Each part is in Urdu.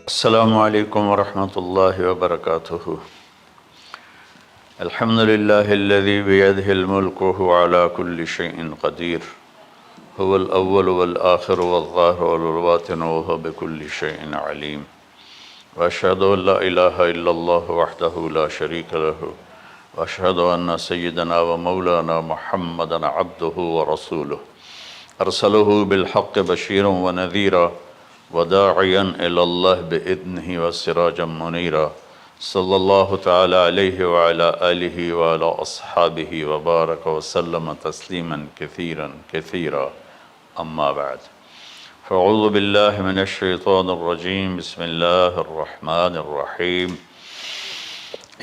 السلام علیکم ورحمۃ اللہ وبرکاتہ۔ الحمد للہ الذی بیدہ الملک وہو علی کل شیء قدیر، هو الاول والآخر والظاہر والباطن وہو بکل شیء علیم، واشہد ان لا الہ الا اللہ وحدہ لا شریک لہ، واشہد ان سیدنا ومولانا محمدا عبدہ ورسولہ، ارسلہ بالحق بشیرا ونذیرا وداعیا الی اللہ بإذنہ وسراجا منیرا، صلی اللہ تعالی علیہ وعلی آلہ وعلی اصحابہ وبارک وسلم تسلیما کثیرا کثیرا، اما بعد فاعوذ باللہ من الشیطان الرجیم، بسم اللہ الرحمن الرحیم۔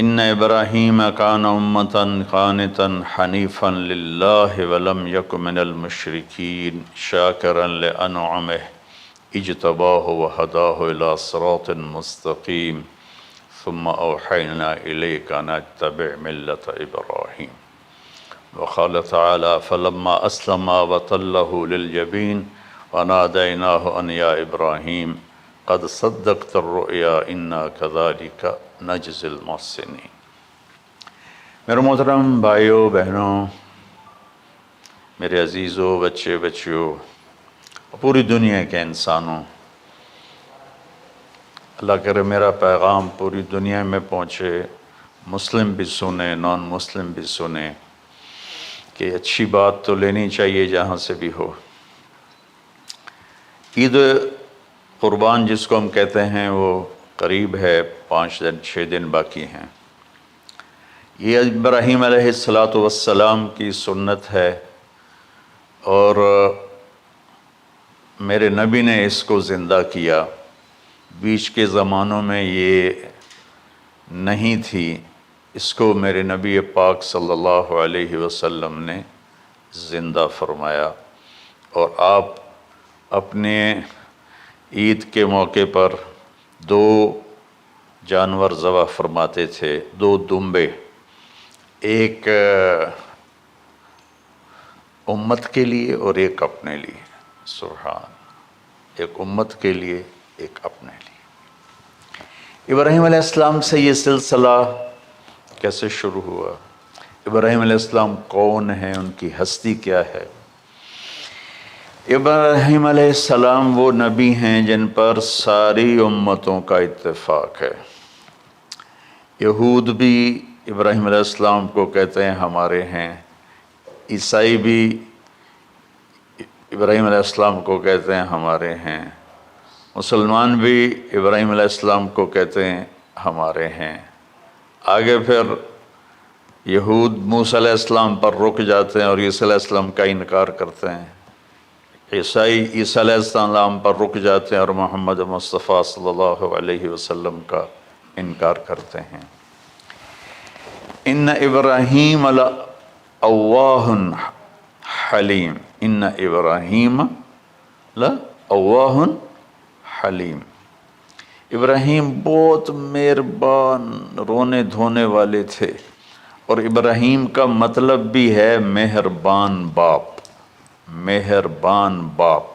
ان ابراہیم کان امۃ قانتا حنیفا للہ ولم یک من المشرکین شاکرا لانعمہ اجتباہ وہداہ الی صراط مستقیم، ثم اوحینا الیک ان اتبع ملۃ ابراہیم۔ وقال تعالی فلما اسلما وتلہ للجبین ونادیناہ ان یا ابراہیم قد صدقت الرؤیا انا کذلک نجزی المحسنین۔ میرے محترم بھائیوں بہنوں، میرے عزیزوں، بچے بچیوں، پوری دنیا کے انسانوں، اللہ کرے میرا پیغام پوری دنیا میں پہنچے، مسلم بھی سنیں، نان مسلم بھی سنیں، کہ اچھی بات تو لینی چاہیے جہاں سے بھی ہو۔ عید قربان جس کو ہم کہتے ہیں وہ قریب ہے، 5 دن 6 دن باقی ہیں۔ یہ ابراہیم علیہ السلام کی سنت ہے، اور میرے نبی نے اس کو زندہ کیا۔ بیچ کے زمانوں میں یہ نہیں تھی، اس کو میرے نبی پاک صلی اللہ علیہ وسلم نے زندہ فرمایا، اور آپ اپنے عید کے موقع پر 2 جانور ذبح فرماتے تھے، 2 دمبے، ایک امت کے لیے اور ایک اپنے لیے۔ سبحان، ایک امت کے لیے ایک اپنے لیے۔ ابراہیم علیہ السلام سے یہ سلسلہ کیسے شروع ہوا؟ ابراہیم علیہ السلام کون ہیں، ان کی ہستی کیا ہے؟ ابراہیم علیہ السلام وہ نبی ہیں جن پر ساری امتوں کا اتفاق ہے۔ یہود بھی ابراہیم علیہ السلام کو کہتے ہیں ہمارے ہیں، عیسائی بھی ابراہیم علیہ السلام کو کہتے ہیں ہمارے ہیں، مسلمان بھی ابراہیم علیہ السلام کو کہتے ہیں ہمارے ہیں۔ آگے پھر یہود موسیٰ علیہ السلام پر رک جاتے ہیں اور عیسیٰ علیہ السلام کا انکار کرتے ہیں، عیسائی عیسیٰ علیہ السلام پر رک جاتے ہیں اور محمد مصطفیٰ صلی اللہ علیہ وسلم کا انکار کرتے ہیں۔ ان ابراہیم لأواہ حلیم، ان ابراہیم لأواہ حلیم، ابراہیم بہت مہربان، رونے دھونے والے تھے، اور ابراہیم کا مطلب بھی ہے مہربان باپ، مہربان باپ۔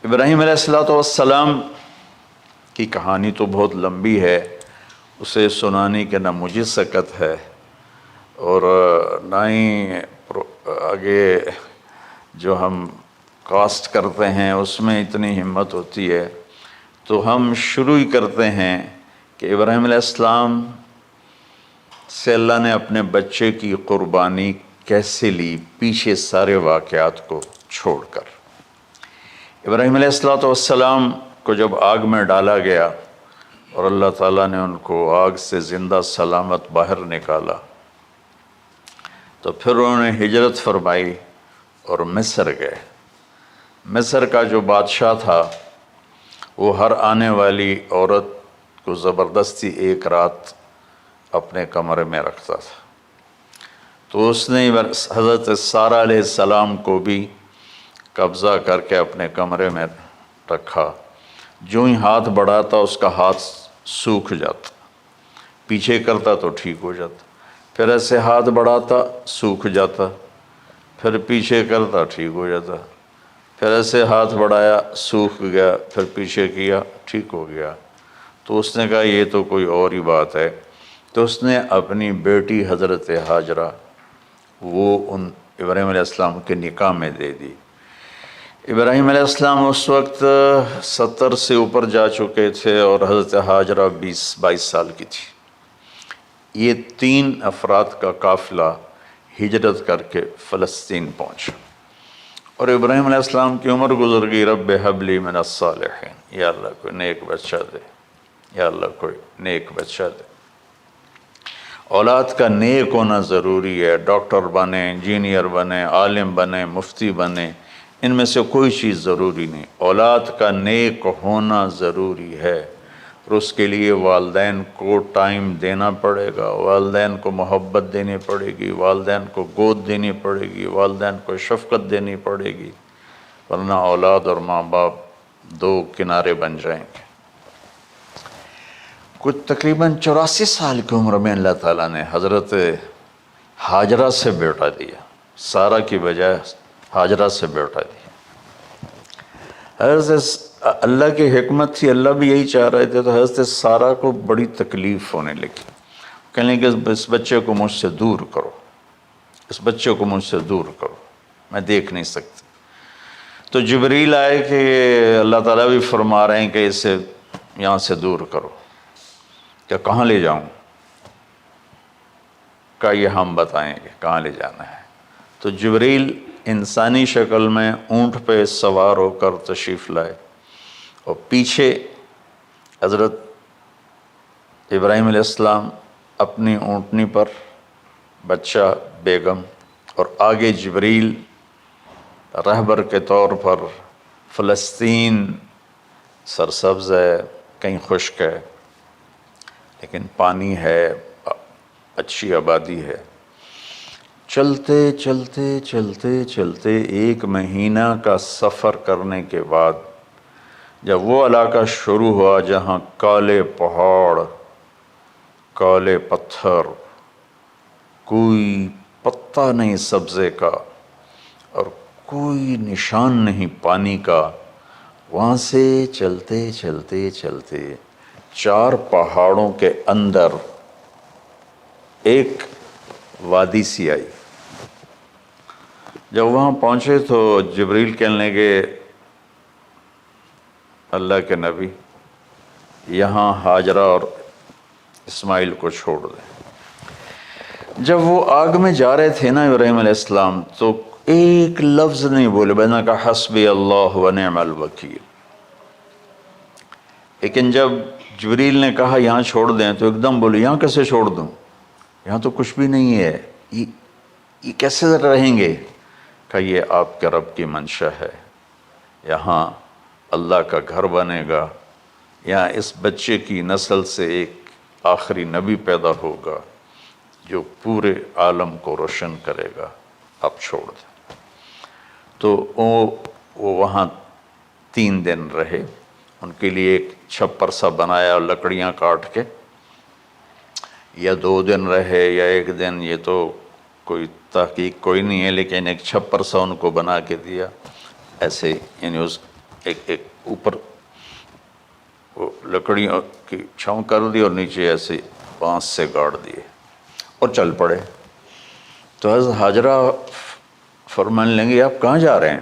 ابراہیم علیہ السلام کی کہانی تو بہت لمبی ہے، اسے سنانے کے نہ مجھے سکت ہے، اور نہ ہی آگے جو ہم کاسٹ کرتے ہیں اس میں اتنی ہمت ہوتی ہے، تو ہم شروع ہی کرتے ہیں کہ ابراہیم علیہ السلام سے اللہ نے اپنے بچے کی قربانی کیسے لی، پیچھے سارے واقعات کو چھوڑ کر۔ ابراہیم علیہ السلام کو جب آگ میں ڈالا گیا اور اللہ تعالیٰ نے ان کو آگ سے زندہ سلامت باہر نکالا، تو پھر انہوں نے ہجرت فرمائی اور مصر گئے۔ مصر کا جو بادشاہ تھا وہ ہر آنے والی عورت کو زبردستی 1 رات اپنے کمرے میں رکھتا تھا، تو اس نے حضرت سارہ علیہ السلام کو بھی قبضہ کر کے اپنے کمرے میں رکھا۔ جو ہی ہاتھ بڑھاتا اس کا ہاتھ سوکھ جاتا، پیچھے کرتا تو ٹھیک ہو جاتا، پھر ایسے ہاتھ بڑھاتا سوکھ جاتا، پھر پیچھے کرتا ٹھیک ہو جاتا، پھر ایسے ہاتھ بڑھایا سوکھ گیا، پھر پیچھے کیا ٹھیک ہو گیا۔ تو اس نے کہا یہ تو کوئی اور ہی بات ہے، تو اس نے اپنی بیٹی حضرت ہاجرہ وہ ان ابراہیم علیہ السلام کے نکاح میں دے دی۔ ابراہیم علیہ السلام اس وقت 70 سے اوپر جا چکے تھے اور حضرت ہاجرہ 22 سال کی تھی۔ یہ 3 افراد کا قافلہ ہجرت کر کے فلسطین پہنچا، اور ابراہیم علیہ السلام کی عمر گزر گئی۔ رب ہب لی من الصالحین، یا اللہ کوئی نیک بچہ دے، یا اللہ کوئی نیک بچہ دے۔ اولاد کا نیک ہونا ضروری ہے، ڈاکٹر بنے، انجینئر بنے، عالم بنے، مفتی بنے، ان میں سے کوئی چیز ضروری نہیں، اولاد کا نیک ہونا ضروری ہے، اور اس کے لیے والدین کو ٹائم دینا پڑے گا، والدین کو محبت دینی پڑے گی، والدین کو گود دینی پڑے گی، والدین کو شفقت دینی پڑے گی، ورنہ اولاد اور ماں باپ 2 کنارے بن جائیں گے۔ کچھ تقریباً 84 سال کی عمر میں اللہ تعالیٰ نے حضرت ہاجرہ سے بیٹا دیا، سارہ کی بجائے ہاجرہ سے بیٹا دیا۔ حضرت اللہ کی حکمت تھی، اللہ بھی یہی چاہ رہے تھے، تو حضرت سارہ کو بڑی تکلیف ہونے لگی، کہنے کہ اس بچے کو مجھ سے دور کرو، اس بچے کو مجھ سے دور کرو، میں دیکھ نہیں سکتی۔ تو جبریل آئے کہ اللہ تعالیٰ بھی فرما رہے ہیں کہ اسے یہاں سے دور کرو، کہ کہاں لے جاؤں؟ کہ یہ ہم بتائیں گے کہاں لے جانا ہے۔ تو جبریل انسانی شکل میں اونٹ پہ سوار ہو کر تشریف لائے، اور پیچھے حضرت ابراہیم علیہ السلام اپنی اونٹنی پر، بچہ بیگم، اور آگے جبریل رہبر کے طور پر۔ فلسطین سرسبز ہے، کہیں خشک ہے، لیکن پانی ہے، اچھی آبادی ہے۔ چلتے چلتے چلتے چلتے 1 مہینہ کا سفر کرنے کے بعد جب وہ علاقہ شروع ہوا جہاں کالے پہاڑ، کالے پتھر، کوئی پتا نہیں سبزے کا اور کوئی نشان نہیں پانی کا، وہاں سے چلتے چلتے چلتے 4 پہاڑوں کے اندر ایک وادی سی آئی۔ جب وہاں پہنچے تو جبریل کہنے لگے اللہ کے نبی یہاں ہاجرہ اور اسماعیل کو چھوڑ دیں۔ جب وہ آگ میں جا رہے تھے نا ابراہیم علیہ السلام، تو ایک لفظ نہیں بولے، بس نے کہا حسبی اللہ و نعم الوکیل۔ لیکن جب جبریل نے کہا یہاں چھوڑ دیں تو ایک دم بولے یہاں کیسے چھوڑ دوں، یہاں تو کچھ بھی نہیں ہے، یہ کیسے رہیں گے؟ کہ یہ آپ کے رب کی منشا ہے، یہاں اللہ کا گھر بنے گا، یہاں اس بچے کی نسل سے ایک آخری نبی پیدا ہوگا جو پورے عالم کو روشن کرے گا، آپ چھوڑ دیں۔ تو وہ وہاں 3 دن رہے، ان کے لیے ایک چھپر سا بنایا لکڑیاں کاٹ کے، یا 2 دن رہے یا 1 دن، یہ تو کوئی تحقیق کوئی نہیں ہے، لیکن ایک چھپر سا ان کو بنا کے دیا ایسے، یعنی اس ایک اوپر وہ لکڑیوں کی چھاؤں کر دی اور نیچے ایسے بانس سے گاڑ دیے اور چل پڑے۔ تو حضرت ہاجرہ فرمانے لگے آپ کہاں جا رہے ہیں؟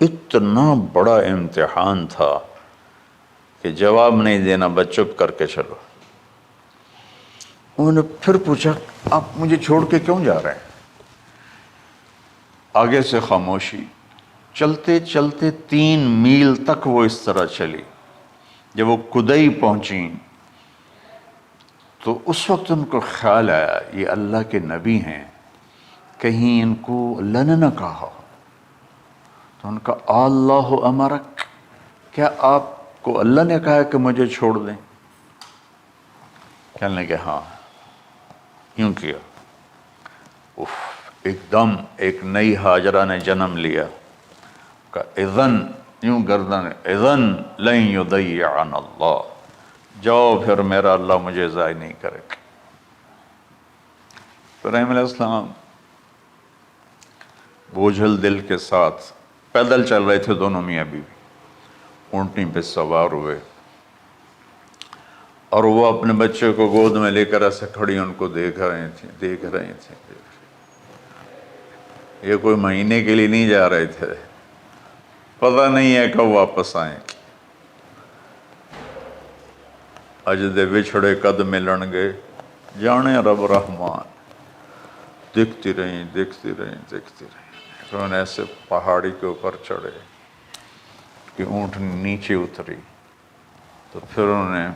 اتنا بڑا امتحان تھا کہ جواب نہیں دینا، بس چپ کر کے چلو۔ انہوں نے پھر پوچھا آپ مجھے چھوڑ کے کیوں جا رہے ہیں؟ آگے سے خاموشی۔ چلتے چلتے 3 میل تک وہ اس طرح چلی۔ جب وہ کدئی پہنچیں تو اس وقت ان کو خیال آیا یہ اللہ کے نبی ہیں، کہیں ان کو اللہ نے نہ کہا۔ تو ان کا اللہ امرک، کیا آپ کو اللہ نے کہا کہ مجھے چھوڑ دیں؟ کہنے لگے ہاں، یوں کیا۔ ایک دم ایک نئی ہاجرہ نے جنم لیا، کہ اذن، یوں گردن، اذن لن یضیعنا اللہ، جاؤ پھر میرا اللہ مجھے ضائع نہیں کرے گا۔ ابراہیم علیہ السلام بوجھل دل کے ساتھ پیدل چل رہے تھے، دونوں میاں بیوی اونٹنی پہ سوار ہوئے، اور وہ اپنے بچے کو گود میں لے کر ایسے کھڑی ان کو دیکھ رہے تھے۔ یہ کوئی مہینے کے لیے نہیں جا رہے تھے، پتہ نہیں ہے کب واپس آئیں۔ اج دے وچھڑے قد ملن گے، جانے رب رحمان۔ دیکھتی رہیں۔ پھر انہیں ایسے پہاڑی کے اوپر چڑھے کہ اونٹ نیچے اتری، تو پھر انہوں نے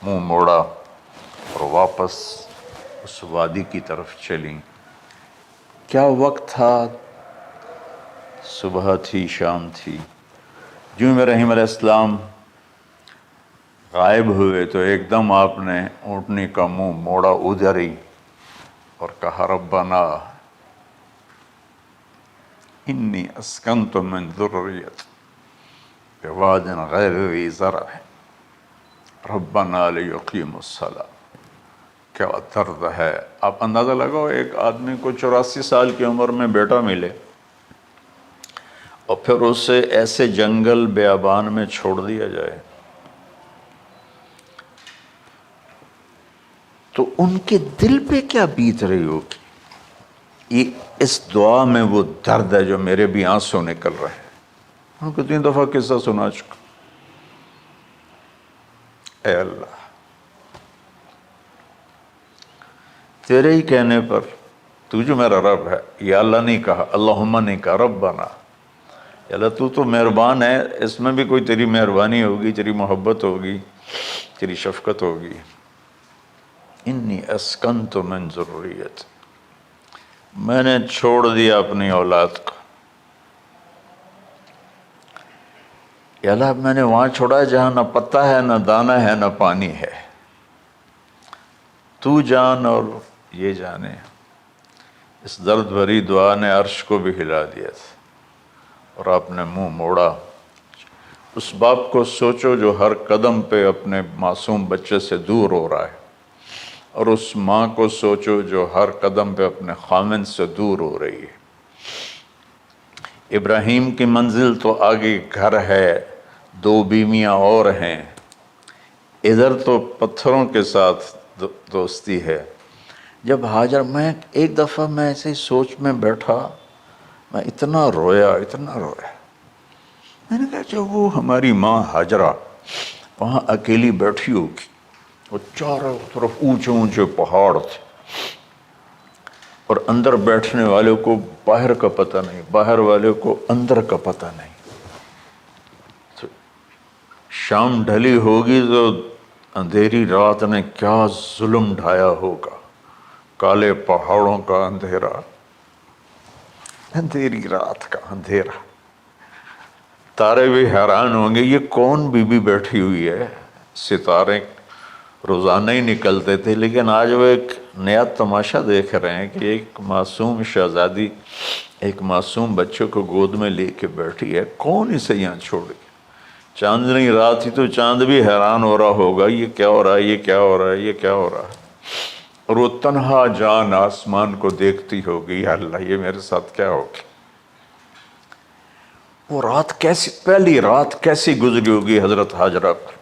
منہ موڑا اور واپس اس وادی کی طرف چلیں۔ کیا وقت تھا، صبح تھی، شام تھی۔ جو ابراہیم علیہ السلام غائب ہوئے تو ایک دم آپ نے اونٹنی کا منہ موڑا ادھر ہی اور کہا ربنا انی اسکنت من ذریت بواد غیر ذی زرع ربنا لیقیموا الصلاۃ۔ کیا درد ہے! آپ اندازہ لگاؤ، ایک آدمی کو 84 سال کی عمر میں بیٹا ملے اور پھر اسے ایسے جنگل بیابان میں چھوڑ دیا جائے، تو ان کے دل پہ کیا بیت رہی ہوگی۔ یہ اس دعا میں وہ درد ہے جو میرے بھی آنسو نکل رہے ہیں۔ ان کو 3 دفعہ قصہ سنا چکا۔ اے اللہ، تیرے ہی کہنے پر، تو جو میرا رب ہے، یا اللہ نہیں کہا، اللہم نہیں کہا، ربنا، یا اللہ تو تو مہربان ہے، اس میں بھی کوئی تیری مہربانی ہوگی، تیری محبت ہوگی، تیری شفقت ہوگی۔ انی اسکنت من ذریت، میں نے چھوڑ دیا اپنی اولاد کو، یا اللہ میں نے وہاں چھوڑا جہاں نہ پتہ ہے، نہ دانہ ہے، نہ پانی ہے، تو جان اور یہ جانے۔ اس درد بھری دعا نے عرش کو بھی ہلا دیا تھا، اور آپ نے منہ موڑا۔ اس باپ کو سوچو جو ہر قدم پہ اپنے معصوم بچے سے دور ہو رہا ہے، اور اس ماں کو سوچو جو ہر قدم پہ اپنے خامن سے دور ہو رہی ہے۔ ابراہیم کی منزل تو آگے گھر ہے، 2 بیویاں اور ہیں، ادھر تو پتھروں کے ساتھ دوستی ہے۔ جب ہاجر، میں ایک دفعہ میں ایسے سوچ میں بیٹھا، میں اتنا رویا۔ میں نے کہا جب وہ ہماری ماں ہاجرہ وہاں اکیلی بیٹھی ہوگی، وہ چاروں طرف اونچے اونچے پہاڑ تھے، اور اندر بیٹھنے والے کو باہر کا پتہ نہیں، باہر والے کو اندر کا پتہ نہیں۔ تو شام ڈھلی ہوگی تو اندھیری رات نے کیا ظلم ڈھایا ہوگا، کالے پہاڑوں کا اندھیرا، اندھیری رات کا اندھیرا۔ تارے بھی حیران ہوں گے، یہ کون بی بی بیٹھی ہوئی ہے۔ ستارے روزانہ ہی نکلتے تھے، لیکن آج وہ ایک نیا تماشا دیکھ رہے ہیں کہ ایک معصوم شہزادی ایک معصوم بچے کو گود میں لے کے بیٹھی ہے، کون اسے یہاں چھوڑے۔ چاندنی رات ہی تو چاند بھی حیران ہو رہا ہوگا، یہ کیا ہو رہا ہے، یہ کیا ہو رہا ہے، یہ کیا ہو رہا ہے۔ اور وہ تنہا جان آسمان کو دیکھتی ہوگی، یا اللہ یہ میرے ساتھ کیا ہوگی۔ وہ رات کیسی، پہلی رات کیسی گزری ہوگی حضرت ہاجرہ پر۔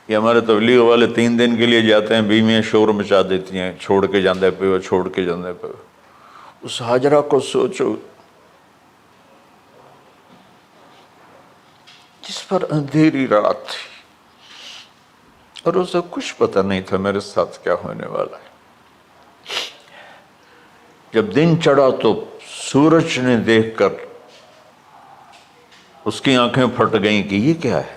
یہ ہمارے تبلیغ والے 3 دن کے لیے جاتے ہیں، بیویاں شور مچا دیتی ہیں، چھوڑ کے جاندے پہ وہ، چھوڑ کے جاندے پہ۔ اس ہاجرہ کو سوچو جس پر اندھیری رات تھی، اور اسے کچھ پتہ نہیں تھا میرے ساتھ کیا ہونے والا ہے۔ جب دن چڑھا تو سورج نے دیکھ کر اس کی آنکھیں پھٹ گئیں کہ یہ کیا ہے۔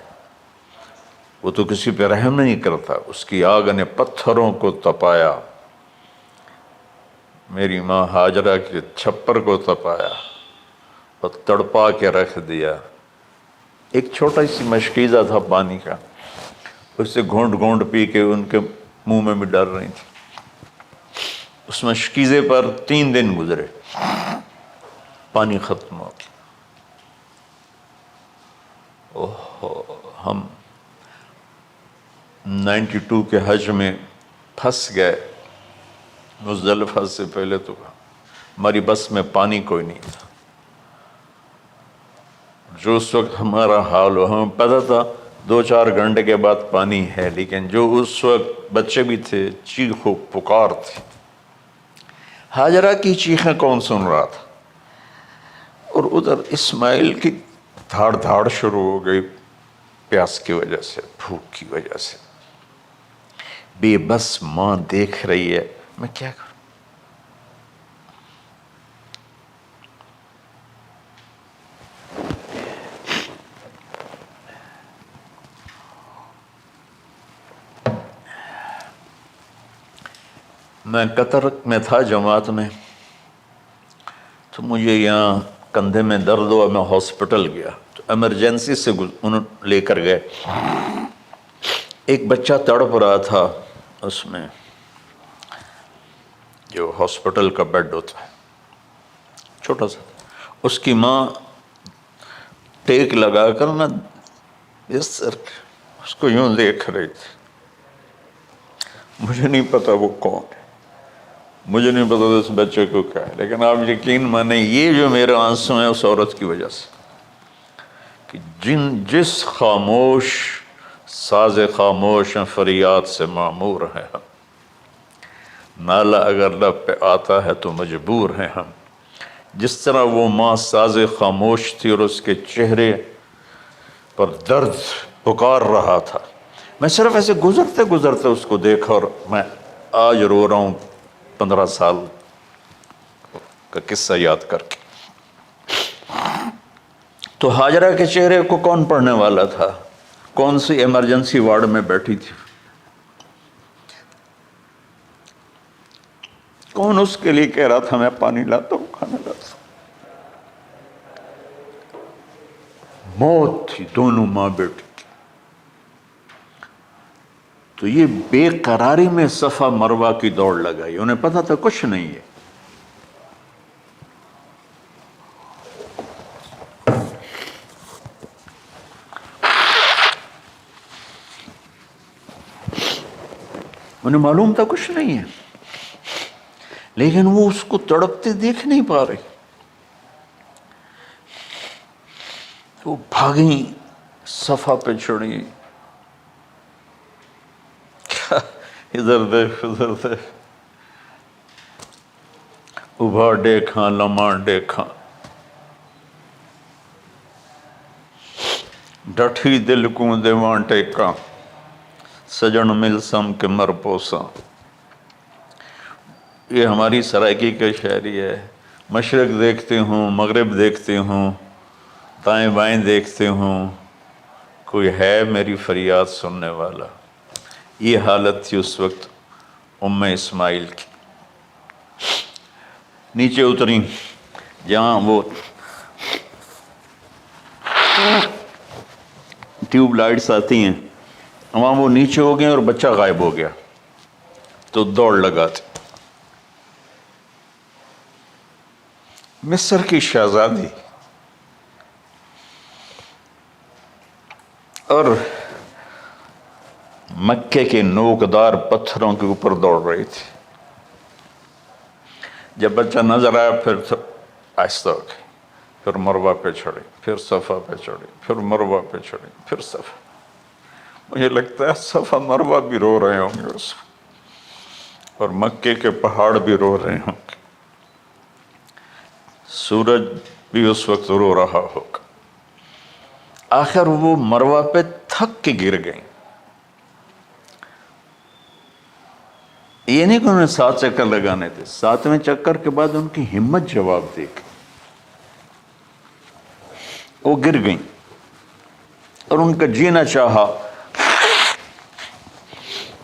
وہ تو کسی پہ رحم نہیں کرتا، اس کی آگ نے پتھروں کو تپایا، میری ماں ہاجرہ کے چھپر کو تپایا اور تڑپا کے رکھ دیا۔ ایک چھوٹا سی مشکیزہ تھا پانی کا، اس سے گھونٹ گھونٹ پی کے ان کے منہ میں بھی ڈال رہی تھی۔ اس مشکیزے پر 3 دن گزرے، پانی ختم ہو گیا۔ ہم 92 کے حج میں پھنس گئے مزدلفہ سے پہلے تو ہماری بس میں پانی کوئی نہیں تھا. جو اس وقت ہمارا حال ہو، ہمیں پتہ تھا 2-4 گھنٹے کے بعد پانی ہے، لیکن جو اس وقت بچے بھی تھے، چیخ و پکار تھی. ہاجرہ کی چیخیں کون سن رہا تھا؟ اور ادھر اسماعیل کی دھاڑ دھاڑ شروع ہو گئی، پیاس کی وجہ سے، بھوک کی وجہ سے. بے بس ماں دیکھ رہی ہے، میں کیا کروں؟ میں قطر میں تھا جماعت میں، تو مجھے یہاں کندھے میں درد ہوا، میں ہاسپٹل گیا تو ایمرجنسی سے انہوں لے کر گئے. ایک بچہ تڑپ رہا تھا اس میں، جو ہاسپٹل کا بیڈ ہوتا ہے چھوٹا سا. اس کی ماں ٹیک لگا کر نا اس کو یوں دیکھ رہی تھی. مجھے نہیں پتا وہ کون ہے، مجھے نہیں پتا اس بچے کو کیا ہے، لیکن آپ یقین مانیں یہ جو میرے آنسو ہیں اس عورت کی وجہ سے، کہ جس خاموش ساز خاموش فریاد سے معمور ہیں ہم. نالہ اگر لب پہ آتا ہے تو مجبور ہیں ہم. جس طرح وہ ماں ساز خاموش تھی اور اس کے چہرے پر درد پکار رہا تھا، میں صرف ایسے گزرتے گزرتے اس کو دیکھا اور میں آج رو رہا ہوں 15 سال کا قصہ یاد کر کے. تو ہاجرہ کے چہرے کو کون پڑھنے والا تھا؟ کون سی ایمرجنسی وارڈ میں بیٹھی تھی؟ کون اس کے لیے کہہ رہا تھا میں پانی لاتا ہوں، کھانا لاتا ہوں؟ موت تھی دونوں ماں بیٹی کی. تو یہ بے قراری میں صفا مروہ کی دوڑ لگائی. انہیں پتا تھا کچھ نہیں ہے. انہیں معلوم تھا کچھ نہیں ہے، لیکن وہ اس کو تڑپتے دیکھ نہیں پا رہے. وہ بھاگیں، صفا پہ چڑھی، ادھر دیکھ ادھر دیکھ، ابھا دیکھاں لمحہ دیکھاں، ڈٹھی دل کو دیواں ٹیکاں، سجن مل سم کے مر پوساں. یہ ہماری سرائکی کا شاعری ہے. مشرق دیکھتے ہوں، مغرب دیکھتے ہوں، دائیں بائیں دیکھتے ہوں، کوئی ہے میری فریاد سننے والا. یہ حالت تھی اس وقت ام اسماعیل کی. نیچے اتری جہاں وہ ٹیوب لائٹس آتی ہیں، وہاں وہ نیچے ہو گئے اور بچہ غائب ہو گیا. تو دوڑ لگاتے. مصر کی شہزادی اور مکے کے نوکدار پتھروں کے اوپر دوڑ رہی تھی. جب بچہ نظر آیا پھر آہستہ ہو گئی، پھر مروہ پہ چڑھی، پھر صفا پہ چڑھی، پھر مروہ پہ چڑھی، پھر صفا. مجھے لگتا ہے صفا مروہ بھی رو رہے ہوں گے اس وقت، اور مکے کے پہاڑ بھی رو رہے ہوں گے. سورج بھی اس وقت رو رہا ہوگا. آخر وہ مروہ پہ تھک کے گر گئیں. یہ نہیں کہ انہیں 7 چکر لگانے تھے، 7ویں چکر کے بعد ان کی ہمت جواب دے گئی. وہ گر گئیں اور ان کا جینا چاہا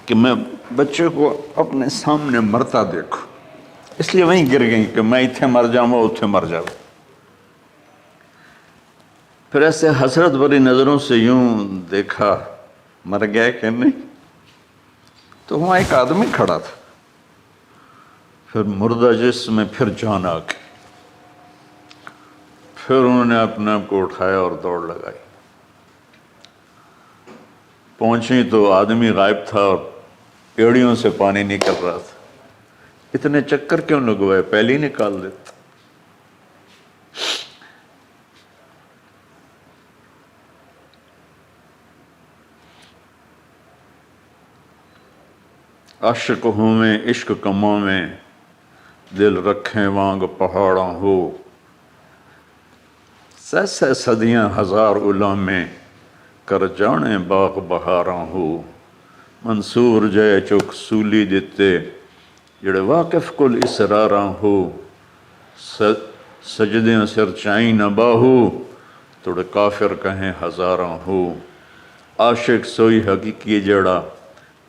کہ میں بچے کو اپنے سامنے مرتا دیکھوں، اس لیے وہیں گر گئیں کہ میں اتھے مر جاؤں اتھے مر جاؤں. پھر ایسے حسرت بھری نظروں سے یوں دیکھا، مر گیا کہ نہیں. تو وہاں ایک آدمی کھڑا تھا. پھر مردہ جسم میں پھر جان آ گئی. پھر انہوں نے اپنے آپ کو اٹھایا اور دوڑ لگائی. پہنچی تو آدمی غائب تھا اور پیڑیوں سے پانی نکل رہا تھا. اتنے چکر کیوں لگوائے؟ پہلے ہی نکال دیتا۔ عاشق ہوں میں عشق کماں میں، دل رکھیں وانگ پہاڑاں ہو، سہ صدیاں ہزار غلامیں کر جانے باغ بہاراں ہو، منصور جے چک سولی دتے جڑے واقف کل اسراراں ہو، سجدیں سر چائیں نہ باہو توڑے کافر کہیں ہزاراں ہو، عاشق سوئی حقیقی جڑا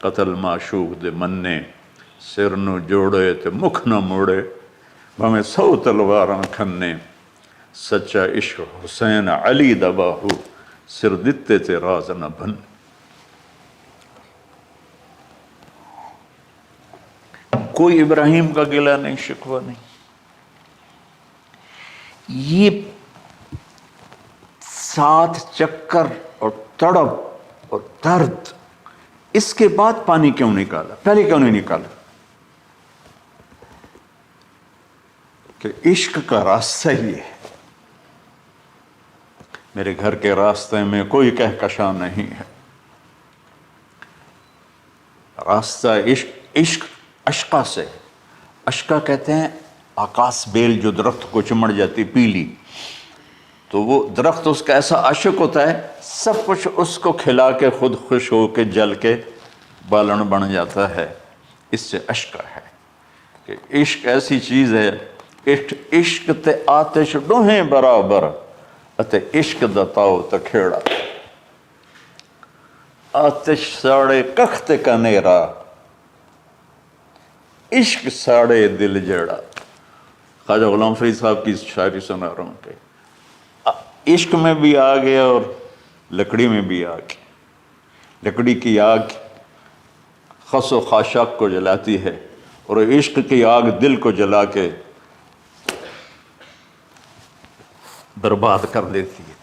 قتل معشوق دے مننے، سر نو جوڑے تے مکھ نہ موڑے بھامیں 100 تلواراں کھنے، سچا عشق حسین علی دا باہو سر دتے تے راز نہ بن۔ کوئی ابراہیم کا گلہ نہیں، شکوہ نہیں۔ یہ 7 چکر اور تڑپ اور درد، اس کے بعد پانی کیوں نکالا؟ پہلے کیوں نہیں نکالا؟ کہ عشق کا راستہ ہی ہے۔ میرے گھر کے راستے میں کوئی کہکشاں نہیں ہے، راستہ عشق اشقا سے۔ اشقا کہتے ہیں آکاس بیل جو درخت کو چمڑ جاتی پیلی، تو وہ درخت اس کا ایسا عاشق ہوتا ہے، سب کچھ اس کو کھلا کے خود خوش ہو کے جل کے بالن بن جاتا ہے۔ اس سے اشقا ہے کہ عشق ایسی چیز ہے، عشق تے آتش ڈوہیں برابر اتے عشق دا تاؤ تے کھیڑا، آتش ساڑے کخ تے کنیرا، عشق ساڑے دل جڑا۔ خواجہ غلام فرید صاحب کی شاعری سنا رہا ہوں کہ عشق میں بھی آگ ہے اور لکڑی میں بھی آگ ہے۔ لکڑی کی آگ خس و خاشاک کو جلاتی ہے اور عشق کی آگ دل کو جلا کے برباد کر دیتی ہے۔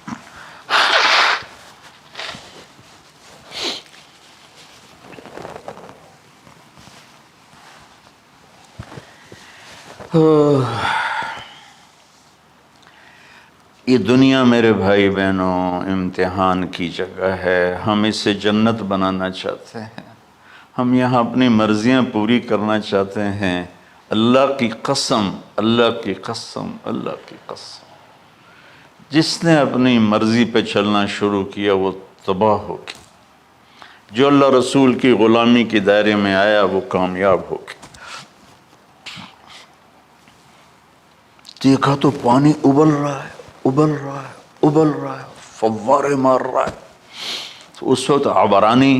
یہ دنیا میرے بھائی بہنوں امتحان کی جگہ ہے، ہم اسے جنت بنانا چاہتے ہیں، ہم یہاں اپنی مرضیاں پوری کرنا چاہتے ہیں۔ اللہ کی قسم، اللہ کی قسم، اللہ کی قسم، جس نے اپنی مرضی پہ چلنا شروع کیا وہ تباہ ہو گیا، جو اللہ رسول کی غلامی کے دائرے میں آیا وہ کامیاب ہو گیا۔ دیکھا تو پانی ابل رہا ہے، ابل رہا ہے، ابل رہا ہے، فوارے مار رہا ہے۔ تو اس وقت عبرانی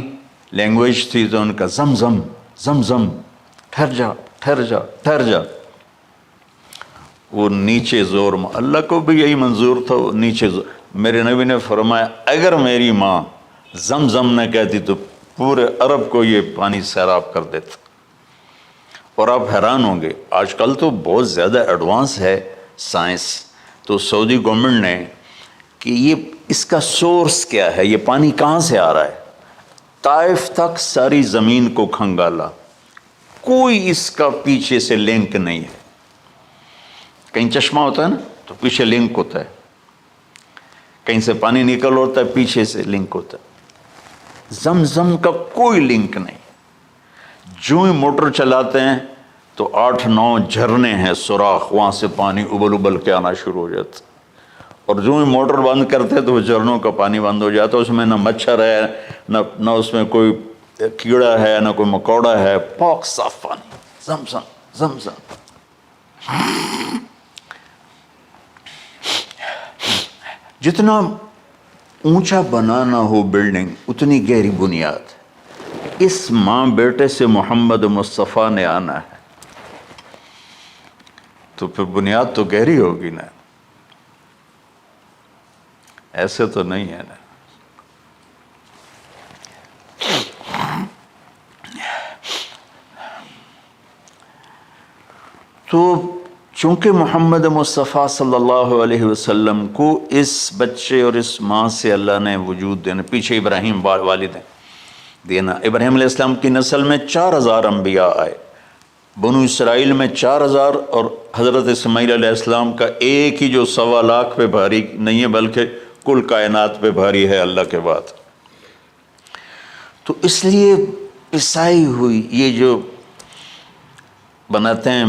لینگویج تھی تو ان کا زمزم زمزم، ٹھہر جا ٹھہر جا ٹھہر جا۔ وہ نیچے زور، اللہ کو بھی یہی منظور تھا، وہ نیچے زور۔ میرے نبی نے فرمایا اگر میری ماں زمزم نہ کہتی تو پورے عرب کو یہ پانی سیراب کر دیتا۔ اور آپ حیران ہوں گے، آج کل تو بہت زیادہ ایڈوانس ہے سائنس، تو سعودی گورنمنٹ نے کہ یہ اس کا سورس کیا ہے، یہ پانی کہاں سے آ رہا ہے، طائف تک ساری زمین کو کھنگالا، کوئی اس کا پیچھے سے لنک نہیں ہے۔ کہیں چشمہ ہوتا ہے نا تو پیچھے لنک ہوتا ہے، کہیں سے پانی نکل ہوتا ہے پیچھے سے لنک ہوتا ہے۔ زمزم کا کوئی لنک نہیں۔ جو ہی موٹر چلاتے ہیں تو 8-9 جھرنے ہیں سوراخ، وہاں سے پانی ابل ابل کے آنا شروع ہو جاتا، اور جو ہی موٹر بند کرتے تو وہ جھرنوں کا پانی بند ہو جاتا۔ اس میں نہ مچھر ہے، نہ اس میں کوئی کیڑا ہے، نہ کوئی مکوڑا ہے، پاک صاف پانی، زمزم زمزم۔ جتنا اونچا بنانا ہو بلڈنگ اتنی گہری بنیاد۔ اس ماں بیٹے سے محمد مصطفیٰ نے آنا ہے تو پھر بنیاد تو گہری ہوگی نا، ایسے تو نہیں ہے نا۔ تو چونکہ محمد مصطفیٰ صلی اللہ علیہ وسلم کو اس بچے اور اس ماں سے اللہ نے وجود دینا، پیچھے ابراہیم والد ہیں دینا، ابراہیم علیہ السلام کی نسل میں 4000 انبیاء آئے، بنو اسرائیل میں 4000 اور حضرت اسماعیل علیہ السلام کا ایک ہی جو 1.25 لاکھ پہ بھاری نہیں ہے بلکہ کل کائنات پہ بھاری ہے اللہ کے بعد۔ تو اس لیے پسائی ہوئی یہ جو بناتے ہیں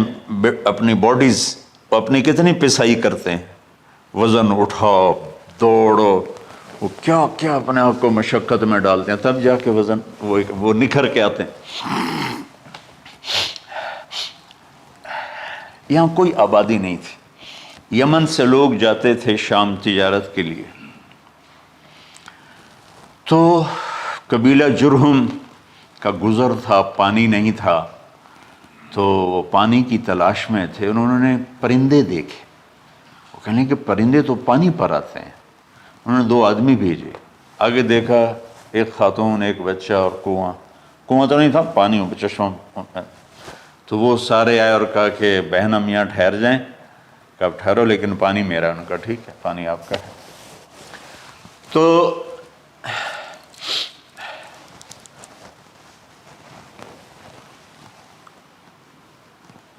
اپنی باڈیز، وہ اپنی کتنی پسائی کرتے ہیں، وزن اٹھاؤ، دوڑو، وہ کیا کیا اپنے آپ کو مشقت میں ڈالتے ہیں، تب جا کے وزن وہ نکھر کے آتے ہیں۔ یہاں کوئی آبادی نہیں تھی، یمن سے لوگ جاتے تھے شام تجارت کے لیے، تو قبیلہ جرہم کا گزر تھا، پانی نہیں تھا، تو وہ پانی کی تلاش میں تھے، انہوں نے پرندے دیکھے، وہ کہنے کہ پرندے تو پانی پر آتے ہیں، انہوں نے 2 آدمی بھیجے، آگے دیکھا ایک خاتون، ایک بچہ اور کنواں تو نہیں تھا، پانی چشمہ، تو وہ سارے آئے اور کہا کہ بہن ہم یہاں ٹھہر جائیں، کہ اب ٹھہرو لیکن پانی میرا، ان کا ٹھیک ہے پانی آپ کا ہے۔ تو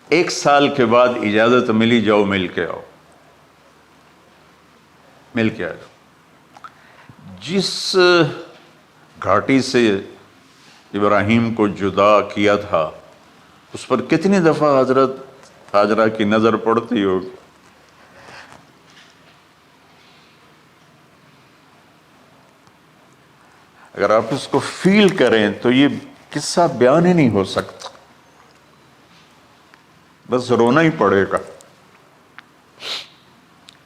ایک سال کے بعد اجازت ملی، جاؤ مل کے آؤ، مل کے آؤ۔ جس گھاٹی سے ابراہیم کو جدا کیا تھا اس پر کتنی دفعہ حضرت ہاجرہ کی نظر پڑتی ہوگی، اگر آپ اس کو فیل کریں تو یہ قصہ بیان ہی نہیں ہو سکتا، بس رونا ہی پڑے گا۔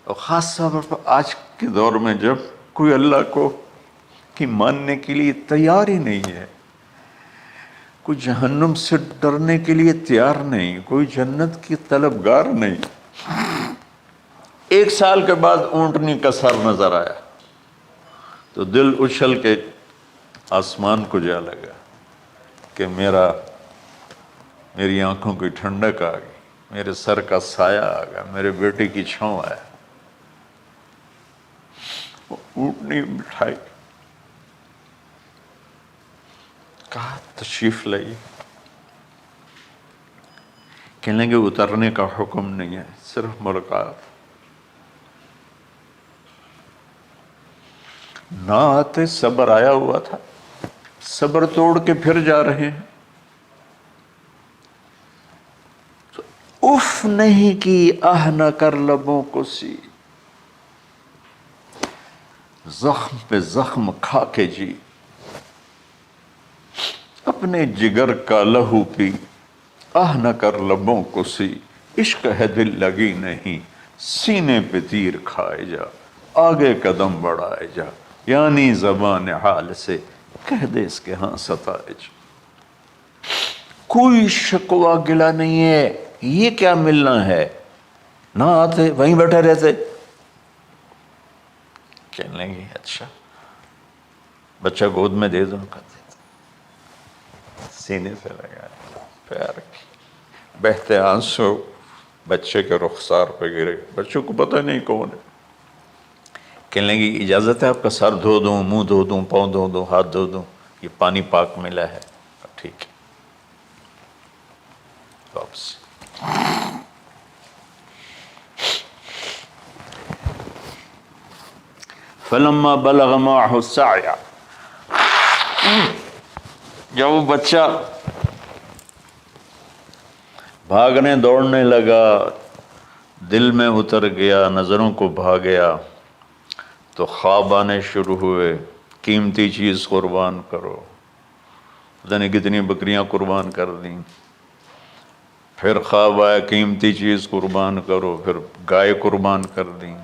اور خاص طور پر آج کے دور میں جب کوئی اللہ کو کی ماننے کے لیے تیار ہی نہیں ہے، کوئی جہنم سے ڈرنے کے لیے تیار نہیں، کوئی جنت کی طلبگار نہیں۔ 1 سال کے بعد اونٹنی کا سر نظر آیا تو دل اچھل کے آسمان کو جا لگا کہ میری آنکھوں کی ٹھنڈک آ گئی، میرے سر کا سایہ آ گیا، میرے بیٹے کی چھاؤں آیا۔ وہ اونٹنی بٹھائی، کہا تشریف لائیے، کہنے لگے اترنے کا حکم نہیں ہے، صرف ملاقات۔ نہ آتے صبر آیا ہوا تھا، صبر توڑ کے پھر جا رہے ہیں، تو اف نہیں کی، آہ نہ کر لبوں کو سی، زخم پہ زخم کھا کے جی، اپنے جگر کا لہو پی، آہ نہ کر لبوں کو سی، عشق ہے دل لگی نہیں، سینے پہ تیر کھائے جا، آگے قدم بڑھائے جا، یعنی زبان حال سے کہہ دے اس کے ہاں ستائے جا۔ کوئی شکوہ گلا نہیں ہے، یہ کیا ملنا ہے، نہ آتے وہیں بیٹھے رہتے۔ کہنے لگے اچھا بچہ گود میں دے دو، سینے سے لگا پیار کی، بہتے آنسو بچے کے رخسار پہ گرے، بچوں کو پتہ نہیں کون ہے۔ کہنے لگی اجازت ہے آپ کا سر دھو دوں، منہ دھو دوں، پاؤں دھو دوں، ہاتھ دھو دوں، یہ پانی پاک ملا ہے، ٹھیک ہے واپس۔ فلما بلغ معه السعی، جب وہ بچہ بھاگنے دوڑنے لگا، دل میں اتر گیا، نظروں کو بھا گیا، تو خواب آنے شروع ہوئے، قیمتی چیز قربان کرو، پتہ نہیں کتنی بکریاں قربان کر دیں، پھر خواب آیا قیمتی چیز قربان کرو، پھر گائے قربان کر دیں،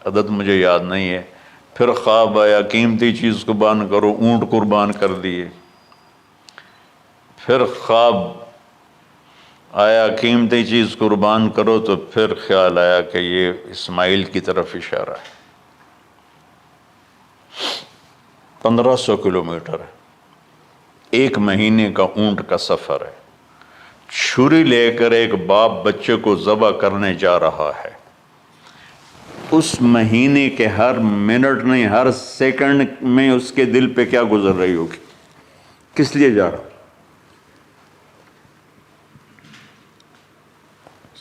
عدد مجھے یاد نہیں ہے، پھر خواب آیا قیمتی چیز قربان کرو، اونٹ قربان کر دیے، پھر خواب آیا قیمتی چیز قربان کرو، تو پھر خیال آیا کہ یہ اسماعیل کی طرف اشارہ ہے۔ 1500 کلومیٹر ہے، 1 مہینے کا اونٹ کا سفر ہے، چھری لے کر ایک باپ بچے کو ذبح کرنے جا رہا ہے، اس مہینے کے ہر منٹ نہیں، ہر سیکنڈ میں اس کے دل پہ کیا گزر رہی ہوگی، کس لیے جا رہا،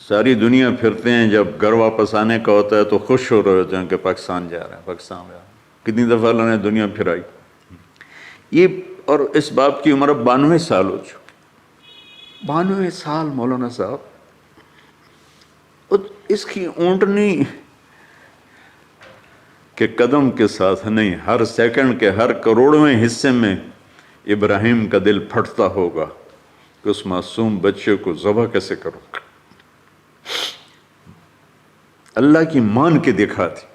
ساری دنیا پھرتے ہیں، جب گھر واپس آنے کا ہوتا ہے تو خوش ہو رہے ہوتے ہیں کہ پاکستان جا رہے ہیں، پاکستان جا رہے ہیں۔ کتنی دفعہ اللہ نے دنیا پھرائی یہ، اور اس باپ کی عمر اب 92 سال ہو چکی، 92 سال مولانا صاحب، اس کی اونٹنی کے قدم کے ساتھ نہیں، ہر سیکنڈ کے ہر کروڑویں حصے میں ابراہیم کا دل پھٹتا ہوگا کہ اس معصوم بچے کو ذبح کیسے کروں۔ اللہ کی مان کے دکھا دی۔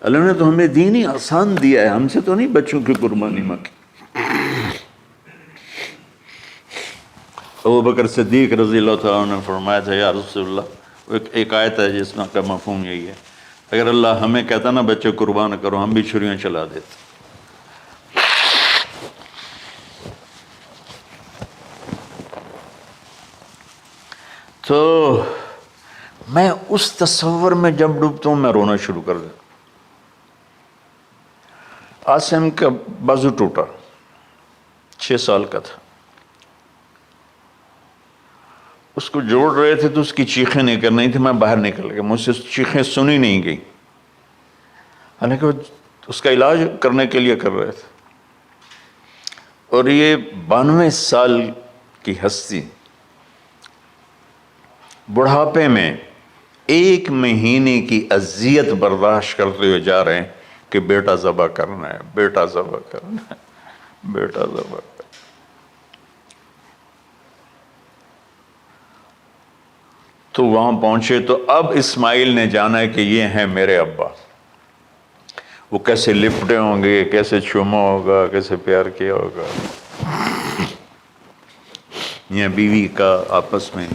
اللہ نے تو ہمیں دین ہی آسان دیا ہے، ہم سے تو نہیں بچوں کی قربانی مانگی۔ ابو بکر صدیق رضی اللہ تعالیٰ عنہ نے فرمایا تھا، یا رسول اللہ، ایک آیت ہے جس میں کا مفہوم یہی ہے، اگر اللہ ہمیں کہتا نا بچے قربان کرو، ہم بھی چھریاں چلا دیتے۔ تو میں اس تصور میں جب ڈوبتا ہوں میں رونا شروع کر دیتا۔ عاصم کا بازو ٹوٹا، 6 سال کا تھا، اس کو جوڑ رہے تھے تو اس کی چیخیں نہیں کر رہی تھی، میں باہر نکل گیا، مجھ سے چیخیں سنی نہیں گئی، حالانکہ اس کا علاج کرنے کے لیے کر رہے تھے۔ اور یہ 92 سال کی ہستی بڑھاپے میں 1 مہینے کی اذیت برداشت کرتے ہوئے جا رہے ہیں کہ بیٹا ذبح کرنا ہے، بیٹا ذبح کرنا ہے، بیٹا ذبح کرنا ہے۔ تو وہاں پہنچے تو اب اسماعیل نے جانا ہے کہ یہ ہیں میرے ابا۔ وہ کیسے لپٹے ہوں گے، کیسے چوما ہوگا، کیسے پیار کیا ہوگا، یہ بیوی کا آپس میں۔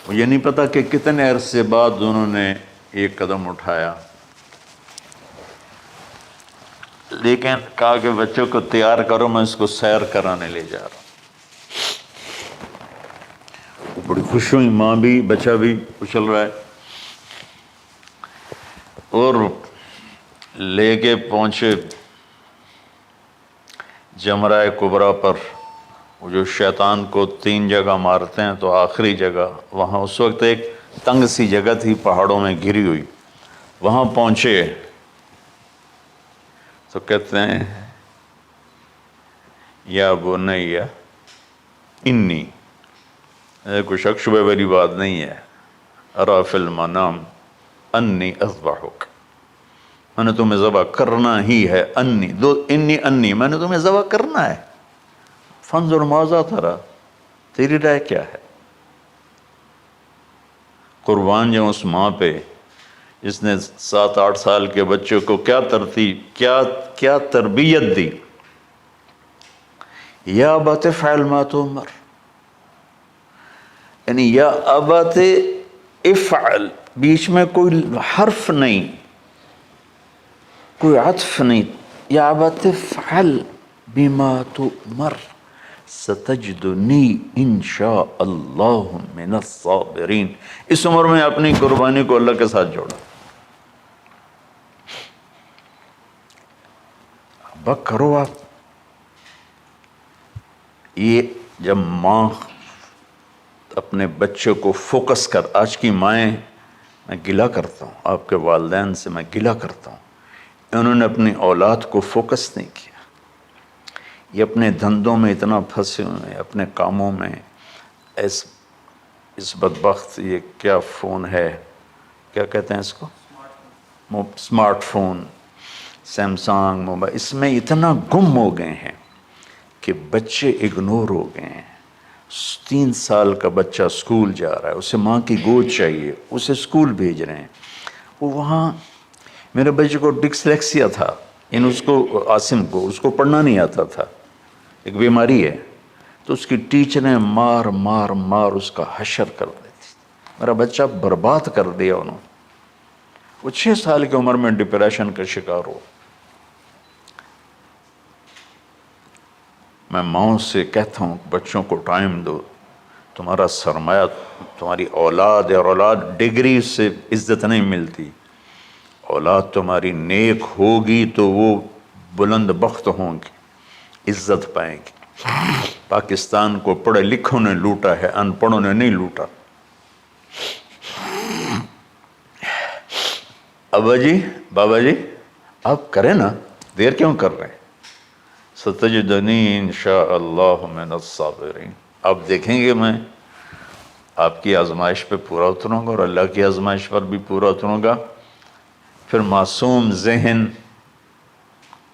مجھے نہیں پتا کہ کتنے عرصے بعد انہوں نے ایک قدم اٹھایا، لیکن کہا کہ بچوں کو تیار کرو، میں اس کو سیر کرانے لے جا رہا ہوں۔ بڑی خوش ہوئی، ماں بھی بچہ بھی اچھل رہا ہے، اور لے کے پہنچے جمرہ کبریٰ پر، وہ جو شیطان کو 3 جگہ مارتے ہیں تو آخری جگہ وہاں اس وقت ایک تنگ سی جگہ تھی پہاڑوں میں گھری ہوئی، وہاں پہنچے تو کہتے ہیں یا بنی انی، کوئی شک شبہ والی بات نہیں ہے، ارا فی المنام انی اذبحک، میں نے تمہیں ذبح کرنا ہی ہے، انی میں نے تمہیں ذبح کرنا ہے، فانظر ماذا تری، تیری رائے کیا ہے؟ قربان جاؤں اس ماں پہ جس نے 7-8 سال کے بچوں کو کیا تربیت دی۔ یا ابت افعل ما تؤمر، یعنی یا ابت افعل، بیچ میں کوئی حرف نہیں، کوئی عطف نہیں، یا ابت افعل بما تؤمر ستجدنی انشاء اللہ من الصابرین۔ اس عمر میں اپنی قربانی کو اللہ کے ساتھ جوڑا، ابا کرو آپ۔ یہ جب ماں اپنے بچے کو فوکس کر، آج کی مائیں، میں گلہ کرتا ہوں آپ کے والدین سے، میں گلہ کرتا ہوں، انہوں نے اپنی اولاد کو فوکس نہیں کیا، یہ اپنے دھندوں میں اتنا پھنسے ہوئے ہیں، اپنے کاموں میں، اس بدبخت یہ کیا فون ہے، کیا کہتے ہیں اس کو، اسمارٹ فون، سیمسنگ موبائل، اس میں اتنا گم ہو گئے ہیں کہ بچے اگنور ہو گئے ہیں۔ 3 سال کا بچہ سکول جا رہا ہے، اسے ماں کی گود چاہیے، اسے سکول بھیج رہے ہیں، وہ وہاں، میرے بچے کو ڈسلیکسیا تھا، اس کو عاصم کو، اس کو پڑھنا نہیں آتا تھا، ایک بیماری ہے، تو اس کی ٹیچریں مار مار مار اس کا حشر کر دیتی، میرا بچہ برباد کر دیا انہوں نے۔ وہ 6 سال کی عمر میں ڈپریشن کا شکار ہو۔ میں ماؤں سے کہتا ہوں بچوں کو ٹائم دو، تمہارا سرمایہ تمہاری اولاد ہے، اور اولاد ڈگری سے عزت نہیں ملتی، اولاد تمہاری نیک ہوگی تو وہ بلند بخت ہوں گی، عزت پائیں گی۔ پاکستان کو پڑھے لکھوں نے لوٹا ہے، ان پڑھوں نے نہیں لوٹا۔ ابا جی، بابا جی، آپ کریں نا، دیر کیوں کر رہے ہیں؟ ستجدنی انشاءاللہ من الصابرین، آپ دیکھیں گے میں آپ کی آزمائش پہ پورا اتروں گا اور اللہ کی آزمائش پر بھی پورا اتروں گا۔ پھر معصوم ذہن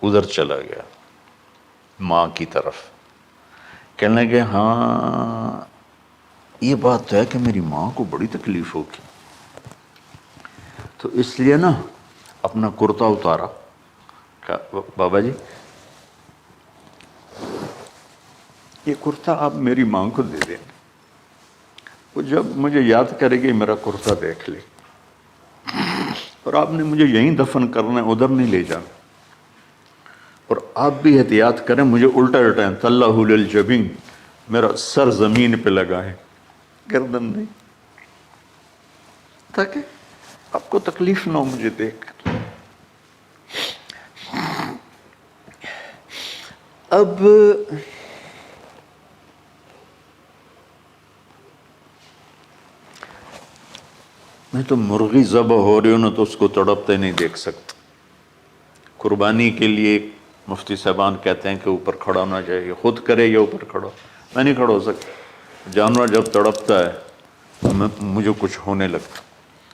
ادھر چلا گیا ماں کی طرف، کہنے لگے ہاں یہ بات تو ہے کہ میری ماں کو بڑی تکلیف ہوگی، تو اس لیے نا اپنا کرتا اتارا، کہا بابا جی یہ کرتا آپ میری ماں کو دے دیں، وہ جب مجھے یاد کرے گی میرا کرتا دیکھ لے، اور آپ نے مجھے یہیں دفن کرنا ہے، ادھر نہیں لے جانا، اور آپ بھی احتیاط کریں، مجھے الٹا الٹائیں، طلّہ للجبین، میرا سر زمین پہ لگائیں، گردن نہیں، تاکہ آپ کو تکلیف نہ ہو مجھے دیکھ کر۔ اب میں تو مرغی ذبح ہو رہی ہوں نا تو اس کو تڑپتے نہیں دیکھ سکتا۔ قربانی کے لیے مفتی صاحبان کہتے ہیں کہ اوپر کھڑا ہونا چاہیے، خود کرے یا اوپر کھڑا ہو، میں نہیں کھڑا ہو سکتا۔ جانور جب تڑپتا ہے تو مجھے کچھ ہونے لگتا،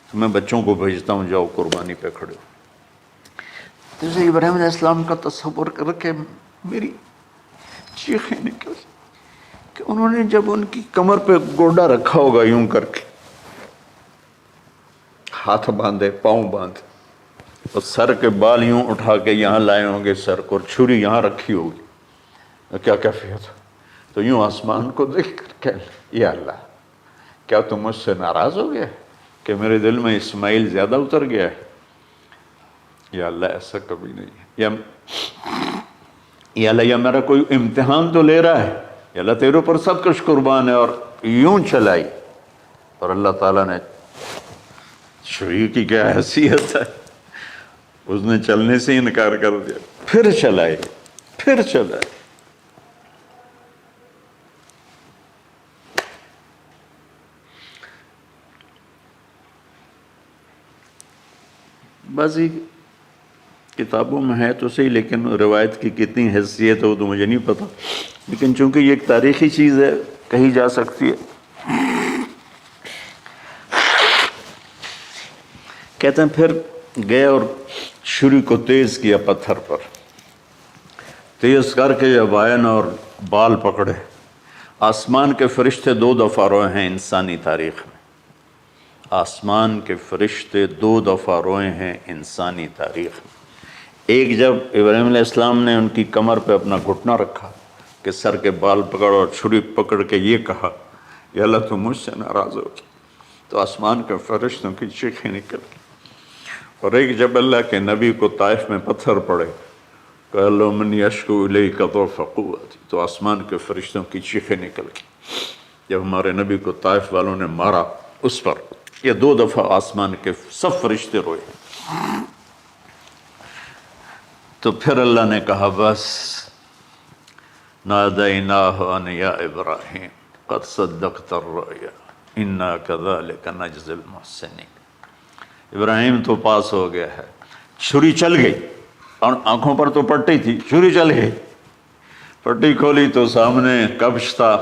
تو میں بچوں کو بھیجتا ہوں جاؤ قربانی پہ کھڑے ہو۔ جیسے ابراہیم علیہ السلام کا تصور کر کے میری چیخیں نکل کہ انہوں نے جب ان کی کمر پہ گوڈا رکھا ہوگا یوں کر کے، ہاتھ باندھے، پاؤں باندھے، اور سر کے بال یوں اٹھا کے یہاں لائے ہوں گے سر کو، اور چھری یہاں رکھی ہوگی، کیا کیفیت؟ تو یوں آسمان کو دیکھ کر کہ یا اللہ کیا تم مجھ سے ناراض ہو گیا کہ میرے دل میں اسماعیل زیادہ اتر گیا ہے؟ یا اللہ ایسا کبھی نہیں ہے، یا اللہ یا میرا کوئی امتحان تو لے رہا ہے، یا اللہ تیرے اوپر سب کچھ قربان ہے، اور یوں چلائی، اور اللہ تعالیٰ نے چھری کی کیا حیثیت ہے، اس نے چلنے سے انکار کر دیا، پھر چلائے، پھر چلائے۔ بعضی کتابوں میں ہے تو صحیح، لیکن روایت کی کتنی حیثیت ہے وہ تو مجھے نہیں پتا، لیکن چونکہ یہ ایک تاریخی چیز ہے کہی جا سکتی ہے۔ کہتے ہیں پھر گئے اور چھری کو تیز کیا پتھر پر، تیز کر کے جب آئے نا اور بال پکڑے، آسمان کے فرشتے 2 دفعہ روئے ہیں انسانی تاریخ میں، آسمان کے فرشتے 2 دفعہ روئے ہیں انسانی تاریخ میں۔ ایک جب ابراہیم علیہ السلام نے ان کی کمر پہ اپنا گھٹنا رکھا کہ سر کے بال پکڑ اور چھری پکڑ کے یہ کہا یا اللہ تم مجھ سے ناراض ہو، تو آسمان کے فرشتوں کی چیخیں نکل گئی۔ اور ایک جب اللہ کے نبی کو طائف میں پتھر پڑے کہ اللہ من یشکو الیک ضعف قوتی، تو آسمان کے فرشتوں کی چیخیں نکل گئی۔ جب ہمارے نبی کو طائف والوں نے مارا اس پر، یہ 2 دفعہ آسمان کے سب فرشتے روئے۔ تو پھر اللہ نے کہا بس، نادیناہ ان یا ابراہیم قد صدقت الرؤیا انا کذلک نجزی المحسنین، ابراہیم تو پاس ہو گیا ہے۔ چھری چل گئی، اور آنکھوں پر تو پٹی تھی، چھری چل گئی، پٹی کھولی تو سامنے کبش تھا،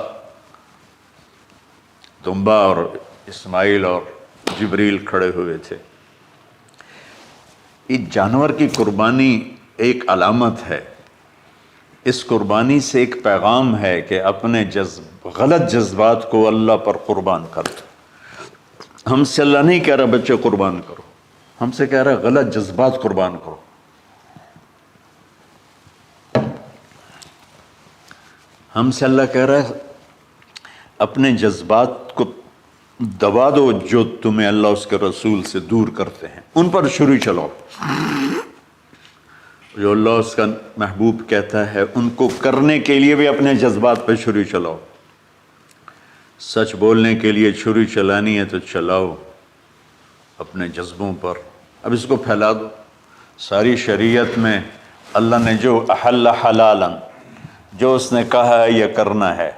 دمبا اور اسماعیل اور جبریل کھڑے ہوئے تھے۔ اس جانور کی قربانی ایک علامت ہے، اس قربانی سے ایک پیغام ہے کہ اپنے غلط جذبات کو اللہ پر قربان کر دو۔ ہم سے اللہ نہیں کہہ رہا بچے قربان کرو، ہم سے کہہ رہا غلط جذبات قربان کرو۔ ہم سے اللہ کہہ رہا ہے اپنے جذبات کو دبا دو جو تمہیں اللہ اس کے رسول سے دور کرتے ہیں، ان پر چھری چلاؤ۔ جو اللہ اس کا محبوب کہتا ہے ان کو کرنے کے لیے بھی اپنے جذبات پہ چھری چلاؤ۔ سچ بولنے کے لیے چھری چلانی ہے تو چلاؤ اپنے جذبوں پر، اب اس کو پھیلا دو۔ ساری شریعت میں اللہ نے جو احل حلالا، جو اس نے کہا ہے یہ کرنا ہے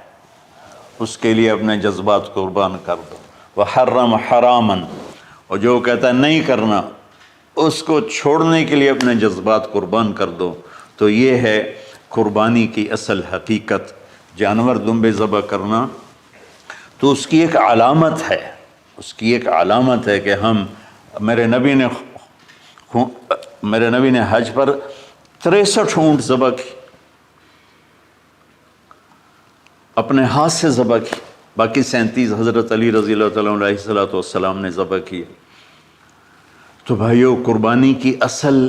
اس کے لیے اپنے جذبات قربان کر دو، وحرم حراما، اور جو کہتا ہے نہیں کرنا اس کو چھوڑنے کے لیے اپنے جذبات قربان کر دو۔ تو یہ ہے قربانی کی اصل حقیقت۔ جانور دمبے ذبح کرنا تو اس کی ایک علامت ہے، اس کی ایک علامت ہے کہ ہم میرے نبی نے حج پر 63 اونٹ ذبح کی، اپنے ہاتھ سے ذبح کی، باقی 37 حضرت علی رضی اللہ تعالیٰ علیہ السلام نے ذبح کیے۔ تو بھائیو، قربانی کی اصل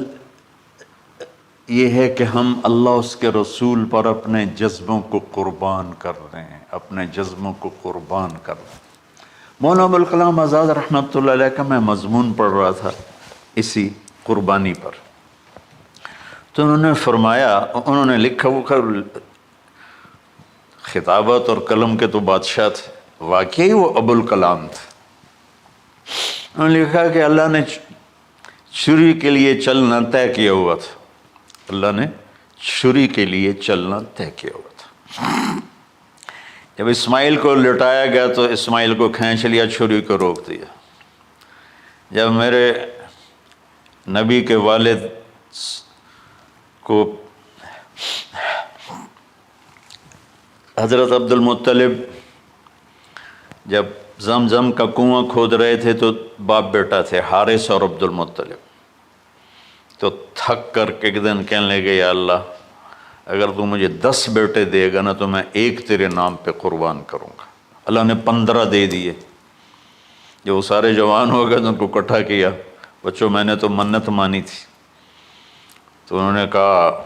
یہ ہے کہ ہم اللہ اس کے رسول پر اپنے جذبوں کو قربان کر رہے ہیں، اپنے جذبوں کو قربان کر رہے ہیں۔ مولانا ابوالکلام آزاد رحمۃ اللہ علیہ کا میں مضمون پڑھ رہا تھا اسی قربانی پر، تو انہوں نے فرمایا، انہوں نے لکھا، وہ خطابت اور قلم کے تو بادشاہ تھے، واقعی وہ ابوالکلام تھے۔ انہوں نے لکھا کہ اللہ نے چھری کے لیے چلنا طے کیا ہوا تھا، اللہ نے چھری کے لیے چلنا طے کیا ہوا تھا۔ جب اسماعیل کو لٹایا گیا تو اسماعیل کو کھینچ لیا، چھری کو روک دیا۔ جب میرے نبی کے والد کو حضرت عبد المطلب جب زمزم کا کنواں کھود رہے تھے تو باپ بیٹا تھے، حارث اور عبد المطلب، تو تھک کر کے ایک دن کہنے لگے، یا اللہ اگر تو مجھے 10 بیٹے دے گا نا تو میں ایک تیرے نام پہ قربان کروں گا۔ اللہ نے 15 دے دیے۔ جب وہ سارے جوان ہو گئے تو ان کو اکٹھا کیا، بچوں میں نے تو منت مانی تھی۔ تو انہوں نے کہا،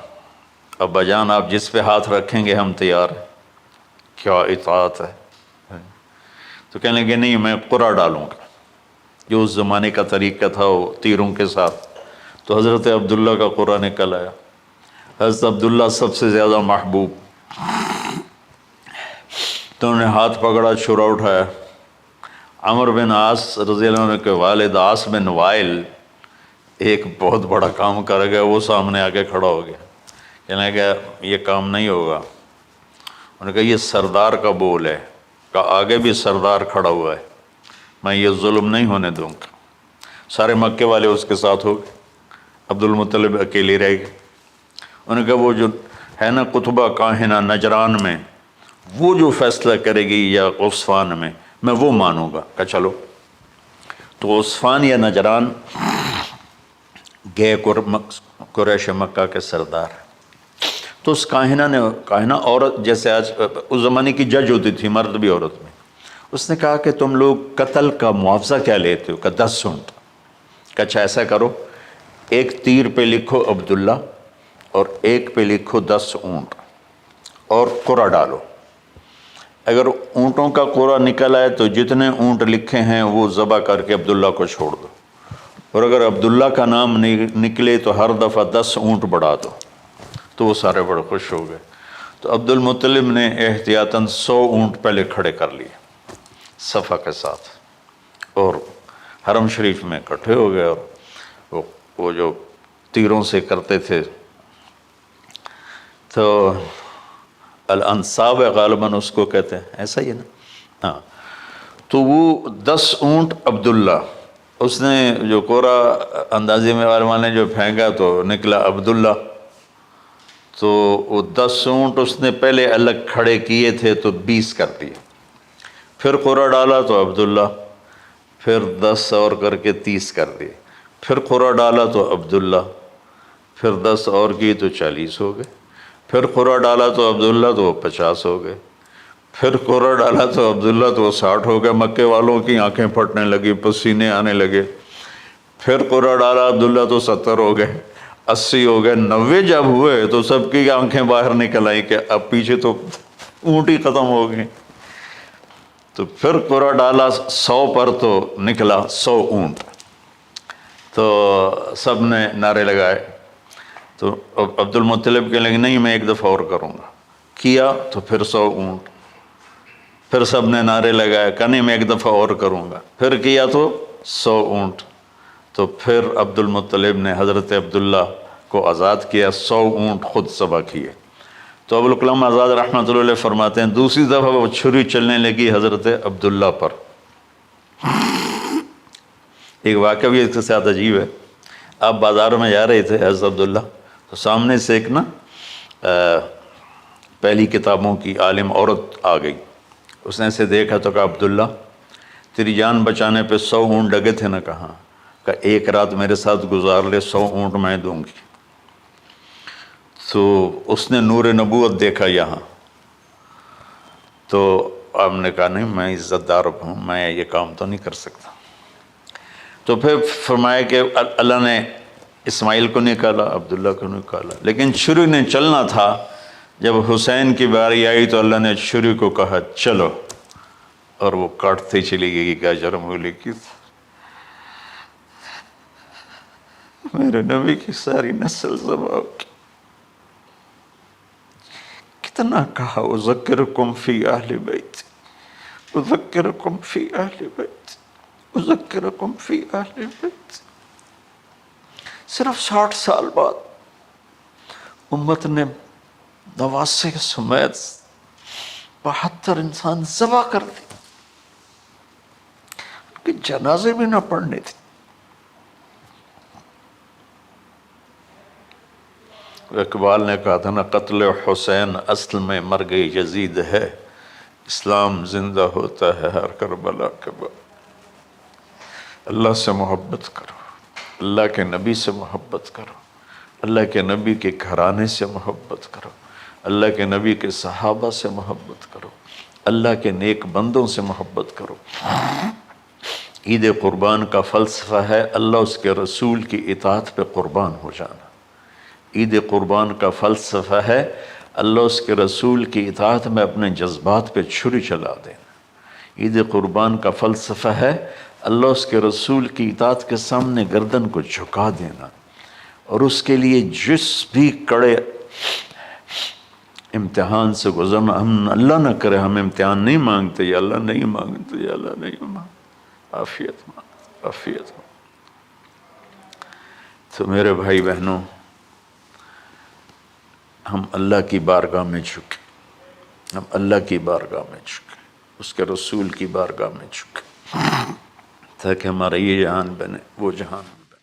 ابا جان آپ جس پہ ہاتھ رکھیں گے ہم تیار ہیں، کیا اطاعت ہے۔ تو کہنے لگے نہیں، میں قرعہ ڈالوں گا، جو اس زمانے کا طریقہ تھا وہ تیروں کے ساتھ۔ تو حضرت عبداللہ کا قرعہ نکل آیا، حضرت عبداللہ سب سے زیادہ محبوب، تو انہوں نے ہاتھ پکڑا، چھرا اٹھایا۔ عمر بن عاص رضی اللہ عنہ کے والد عاص بن وائل ایک بہت بڑا کام کر گیا، وہ سامنے آ کے کھڑا ہو گیا، کہنے لگا یہ کام نہیں ہوگا۔ انہوں نے کہا یہ سردار کا بول ہے، کہا آگے بھی سردار کھڑا ہوا ہے، میں یہ ظلم نہیں ہونے دوں گا۔ سارے مکے والے اس کے ساتھ ہو گئے، عبد المطلب اکیلے رہ گئے۔ انہوں نے کہا وہ جو ہے نا قطبہ کاہنہ نجران میں، وہ جو فیصلہ کرے گی یا عصفان میں وہ مانوں گا۔ کہا چلو۔ تو عصفان یا نجران گئے قریش مکہ کے سردار۔ تو اس کاہنہ عورت، جیسے آج اس زمانے کی جج ہوتی تھی، مرد بھی عورت میں، اس نے کہا کہ تم لوگ قتل کا معاوضہ کیا لیتے ہو؟ کہ 10 اونٹ۔ کہ اچھا ایسا کرو، ایک تیر پہ لکھو عبداللہ اور ایک پہ لکھو 10 اونٹ اور قرعہ ڈالو۔ اگر اونٹوں کا قرعہ نکل آئے تو جتنے اونٹ لکھے ہیں وہ ذبح کر کے عبداللہ کو چھوڑ دو، اور اگر عبداللہ کا نام نکلے تو ہر دفعہ 10 اونٹ بڑھا دو۔ تو وہ سارے بڑے خوش ہو گئے۔ تو عبد المطلب نے احتیاطاً 100 اونٹ پہلے کھڑے کر لیے صفا کے ساتھ، اور حرم شریف میں اکٹھے ہو گئے، اور وہ جو تیروں سے کرتے تھے تو الانصاب غالباً اس کو کہتے ہیں، ایسا ہی ہے نا؟ ہاں۔ تو وہ 10 اونٹ عبداللہ، اس نے جو قرعہ اندازی میں والے جو پھینکا تو نکلا عبداللہ۔ تو وہ 10 اونٹ اس نے پہلے الگ کھڑے کیے تھے تو 20 کر دیے، پھر قرعہ ڈالا تو عبداللہ، پھر 10 اور کر کے 30 کر دیے، پھر قرعہ ڈالا تو عبداللہ، پھر 10 اور کی تو 40 ہو گئے، پھر قرعہ ڈالا تو عبداللہ تو 50 ہو گئے، پھر قرعہ ڈالا تو عبداللہ تو 60 ہو گئے۔ مکے والوں کی آنکھیں پھٹنے لگی، پسینے آنے لگے۔ پھر قرعہ ڈالا عبداللہ تو 70 ہو گئے، 80 ہو گئے، 90 جب ہوئے تو سب کی آنکھیں باہر نکل آئیں کہ اب پیچھے تو اونٹ ہی ختم ہو گئے۔ تو پھر قرعہ ڈالا 100 پر تو نکلا 100 اونٹ۔ تو سب نے نعرے لگائے۔ تو عبد المطلب کہنے لگے نہیں میں ایک دفعہ اور کروں گا، کیا تو پھر 100 اونٹ، پھر سب نے نعرے لگائے، کہا نہیں میں ایک دفعہ اور کروں گا، پھر کیا تو 100 اونٹ۔ تو پھر عبد المطلب نے حضرت عبداللہ کو آزاد کیا، 100 اونٹ خود ذبح کیے۔ تو ابوالکلام آزاد رحمۃ اللہ علیہ فرماتے ہیں دوسری دفعہ وہ چھری چلنے لگی حضرت عبداللہ پر۔ ایک واقعہ بھی اس کے ساتھ عجیب ہے۔ آپ بازار میں جا رہے تھے حضرت عبداللہ، تو سامنے سے ایک نا پہلی کتابوں کی عالم عورت آ گئی۔ اس نے اسے دیکھا تو کہا عبداللہ تیری جان بچانے پہ 100 اونٹ ڈگے تھے نا؟ کہاں؟ کہ ایک رات میرے ساتھ گزار لے 100 اونٹ میں دوں گی۔ تو اس نے نور نبوت دیکھا یہاں، تو آپ نے کہا نہیں میں عزت دار ہوں، میں یہ کام تو نہیں کر سکتا۔ تو پھر فرمایا کہ اللہ نے اسماعیل کو نکالا، عبداللہ کو نکالا، لیکن چھری نے چلنا تھا۔ جب حسین کی باری آئی تو اللہ نے چھری کو کہا چلو، اور وہ کاٹتے چلی گئی۔ کیا جرم ہولی کی میرے نبی کی ساری نسل ذبح کی۔ کتنا کہا اذکرکم فی اہل بیت، اذکرکم فی اہل بیت، اذکرکم فی اہل بیت۔ صرف 60 سال بعد امت نے 89 سمیت 72 انسان ذبح کر دی، کہ جنازے بھی نہ پڑھنے تھے۔ اقبال نے کہا تھا نا قتل حسین اصل میں مرگ یزید ہے، اسلام زندہ ہوتا ہے ہر کربلا کے بعد۔ اللہ سے محبت کرو، اللہ کے نبی سے محبت کرو، اللہ کے نبی کے گھرانے سے محبت کرو، اللہ کے نبی کے صحابہ سے محبت کرو، اللہ کے نیک بندوں سے محبت کرو۔ عید قربان کا فلسفہ ہے اللہ اس کے رسول کی اطاعت پہ قربان ہو جانا۔ عید قربان کا فلسفہ ہے اللہ اس کے رسول کی اطاعت میں اپنے جذبات پہ چھری چلا دینا۔ عید قربان کا فلسفہ ہے اللہ اس کے رسول کی اطاعت کے سامنے گردن کو جھکا دینا، اور اس کے لیے جس بھی کڑے امتحان سے گزرنا۔ ہم اللہ نہ کرے ہم امتحان نہیں مانگتے، یا اللہ نہیں مانگتے، یا اللہ نہیں مانگتے، عافیت مانگ، عافیت مانگ۔ تو میرے بھائی بہنوں، ہم اللہ کی بارگاہ میں جھکے، ہم اللہ کی بارگاہ میں جھکے، اس کے رسول کی بارگاہ میں جھکے، تاکہ ہمارا یہ جہان بنے وہ جہان بنے۔